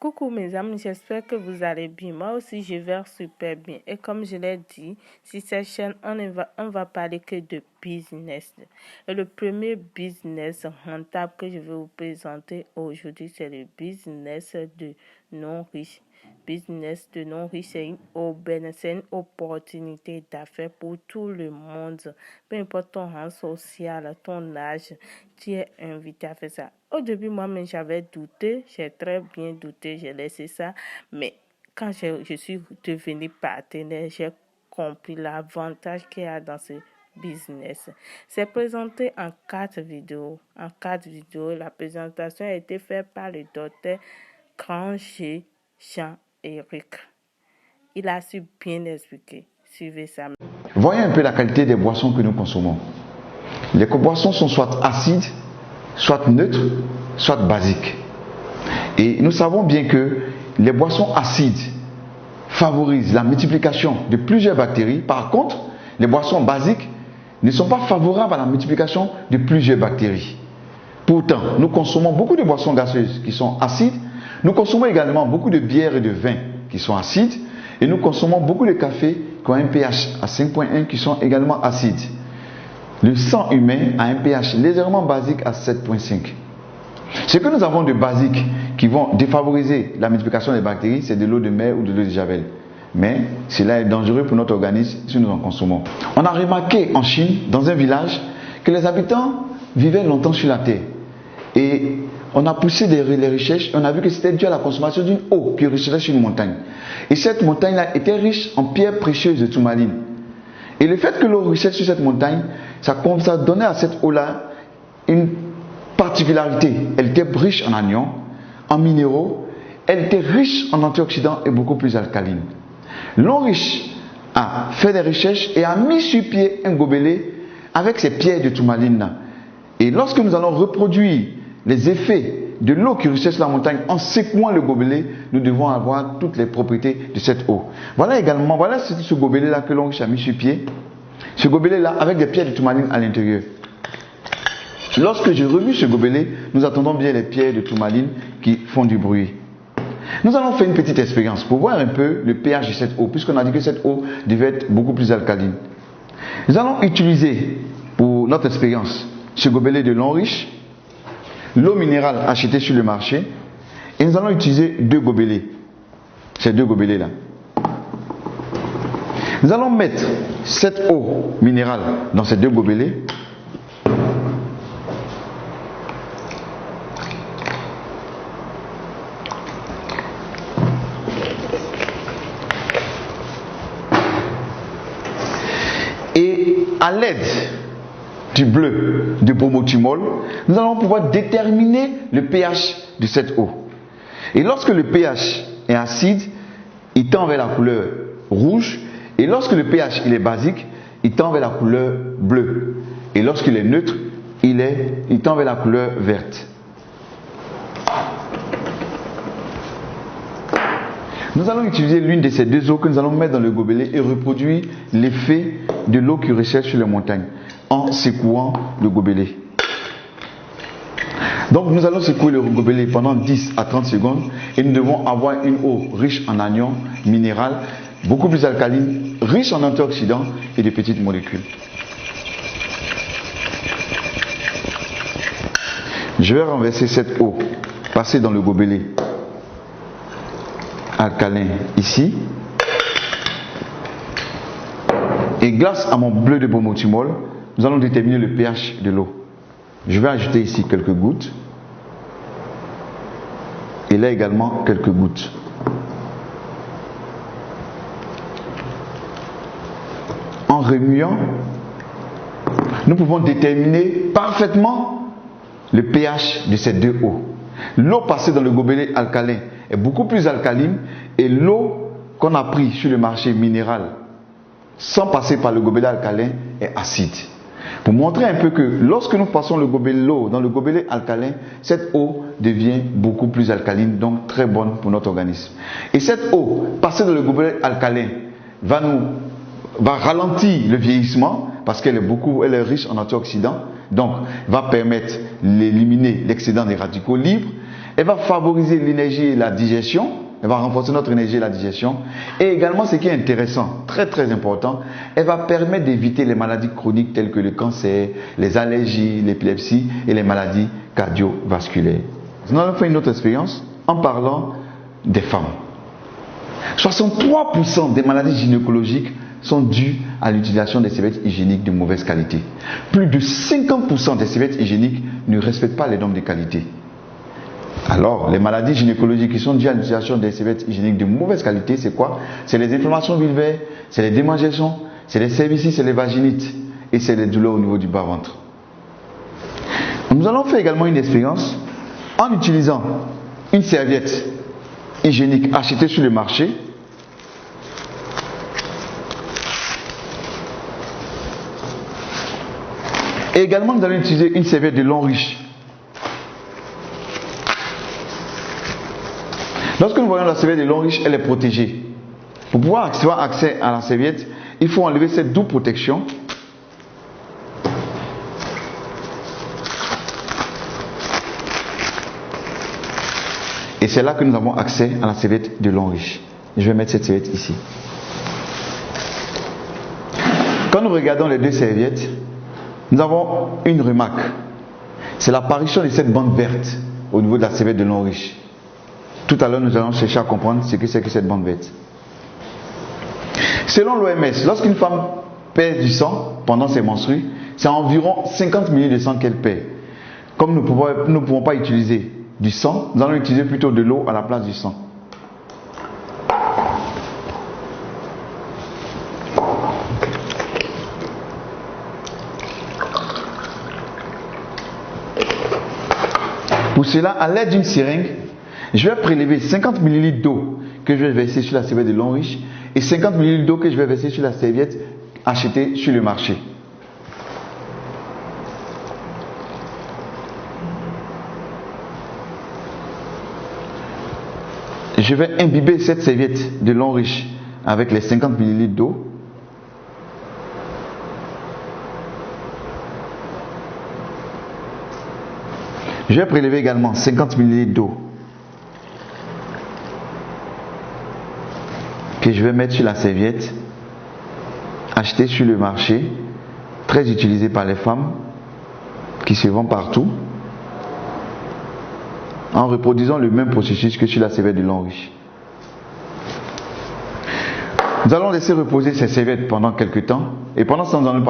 Coucou mes amis, j'espère que vous allez bien. Moi aussi, je vais super bien. Et comme je l'ai dit, sur cette chaîne, on va parler que de business. Et le premier business rentable que je vais vous présenter aujourd'hui, c'est le business de non-riches. Business de non-riches, c'est une aubaine, c'est une opportunité d'affaires pour tout le monde. Peu importe ton rang social, ton âge, tu es invité à faire ça. Au début, moi-même, j'avais douté, j'ai très bien douté, j'ai laissé ça. Mais quand je suis devenue partenaire, j'ai compris l'avantage qu'il y a dans ce business. C'est présenté en 4 vidéos. En 4 vidéos, la présentation a été faite par le docteur Granger Jean-Éric. Il a su bien expliquer. Suivez ça. Voyez un peu la qualité des boissons que nous consommons. Les boissons sont soit acides, soit neutres, soit basiques. Et nous savons bien que les boissons acides favorisent la multiplication de plusieurs bactéries. Par contre, les boissons basiques ne sont pas favorables à la multiplication de plusieurs bactéries. Pourtant, nous consommons beaucoup de boissons gazeuses qui sont acides. Nous consommons également beaucoup de bières et de vins qui sont acides. Et nous consommons beaucoup de cafés qui ont un pH à 5.1 qui sont également acides. Le sang humain a un pH légèrement basique à 7.5. Ce que nous avons de basique qui vont défavoriser la multiplication des bactéries, c'est de l'eau de mer ou de l'eau de javel. Mais cela est dangereux pour notre organisme si nous en consommons. On a remarqué en Chine, dans un village, que les habitants vivaient longtemps sur la terre. Et on a poussé les recherches, on a vu que c'était dû à la consommation d'une eau qui ruisselait sur une montagne. Et cette montagne-là était riche en pierres précieuses de tourmaline. Et le fait que l'eau ruisselle sur cette montagne, ça donnait à cette eau-là une particularité. Elle était riche en anions, en minéraux, elle était riche en antioxydants et beaucoup plus alcaline. L'homme riche a fait des recherches et a mis sur pied un gobelet avec ces pierres de tourmaline. Et lorsque nous allons reproduire les effets de l'eau qui ruisselle sur la montagne en secouant le gobelet, nous devons avoir toutes les propriétés de cette eau. Voilà également, voilà ce gobelet-là que l'homme riche a mis sur pied. Ce gobelet-là avec des pierres de tourmaline à l'intérieur. Lorsque je remue ce gobelet, nous attendons bien les pierres de tourmaline qui font du bruit. Nous allons faire une petite expérience pour voir un peu le pH de cette eau, puisqu'on a dit que cette eau devait être beaucoup plus alcaline. Nous allons utiliser pour notre expérience ce gobelet de l'eau riche, l'eau minérale achetée sur le marché, et nous allons utiliser 2 gobelets. Ces 2 gobelets-là. Nous allons mettre cette eau minérale dans ces 2 gobelets. Et à l'aide du bleu de bromothymol, nous allons pouvoir déterminer le pH de cette eau. Et lorsque le pH est acide, il tend vers la couleur rouge. Et lorsque le pH il est basique, il tend vers la couleur bleue. Et lorsqu'il est neutre, il tend vers la couleur verte. Nous allons utiliser l'une de ces 2 eaux que nous allons mettre dans le gobelet et reproduire l'effet de l'eau qui ruisselle sur les montagnes en secouant le gobelet. Donc nous allons secouer le gobelet pendant 10 à 30 secondes et nous devons avoir une eau riche en anions, minérales, beaucoup plus alcaline, riche en antioxydants et de petites molécules. Je vais renverser cette eau, passer dans le gobelet alcalin ici. Et grâce à mon bleu de bromothymol, nous allons déterminer le pH de l'eau. Je vais ajouter ici quelques gouttes. Et là également quelques gouttes. En remuant, nous pouvons déterminer parfaitement le pH de ces 2 eaux. L'eau passée dans le gobelet alcalin est beaucoup plus alcaline et l'eau qu'on a prise sur le marché minéral sans passer par le gobelet alcalin est acide. Pour montrer un peu que lorsque nous passons l'eau dans le gobelet alcalin, cette eau devient beaucoup plus alcaline, donc très bonne pour notre organisme. Et cette eau passée dans le gobelet alcalin va ralentir le vieillissement parce qu'elle est riche en antioxydants, donc va permettre d'éliminer l'excédent des radicaux libres. Elle va favoriser l'énergie et la digestion. Elle va renforcer notre énergie et la digestion. Et également, ce qui est intéressant, très très important, elle va permettre d'éviter les maladies chroniques telles que le cancer, les allergies, l'épilepsie et les maladies cardiovasculaires. Nous allons faire une autre expérience en parlant des femmes. 63% des maladies gynécologiques sont dues à l'utilisation des serviettes hygiéniques de mauvaise qualité. Plus de 50% des serviettes hygiéniques ne respectent pas les normes de qualité. Alors, les maladies gynécologiques qui sont dues à l'utilisation des serviettes hygiéniques de mauvaise qualité, c'est quoi? C'est les inflammations vulvaires, c'est les démangeaisons, c'est les cervicites, c'est les vaginites et c'est les douleurs au niveau du bas-ventre. Nous allons faire également une expérience en utilisant une serviette hygiénique achetée sur le marché. Et également, nous allons utiliser une serviette de long riche. Lorsque nous voyons la serviette de long riche, elle est protégée. Pour pouvoir avoir accès à la serviette, il faut enlever cette double protection. Et c'est là que nous avons accès à la serviette de long riche. Je vais mettre cette serviette ici. Quand nous regardons les deux serviettes, nous avons une remarque. C'est l'apparition de cette bande verte au niveau de la serviette de long riche. Tout à l'heure, nous allons chercher à comprendre ce que c'est que cette bande verte. Selon l'OMS, lorsqu'une femme perd du sang pendant ses menstrues, c'est environ 50 ml de sang qu'elle perd. Comme nous ne pouvons pas utiliser du sang, nous allons utiliser plutôt de l'eau à la place du sang. Pour cela, à l'aide d'une seringue, je vais prélever 50 ml d'eau que je vais verser sur la serviette de long riche et 50 ml d'eau que je vais verser sur la serviette achetée sur le marché. Je vais imbiber cette serviette de long riche avec les 50 ml d'eau. Je vais prélever également 50 ml d'eau que je vais mettre sur la serviette achetée sur le marché, très utilisée par les femmes qui se vend partout, en reproduisant le même processus que sur la serviette de long riche. Nous allons laisser reposer ces serviettes pendant quelques temps et pendant ce temps, nous allons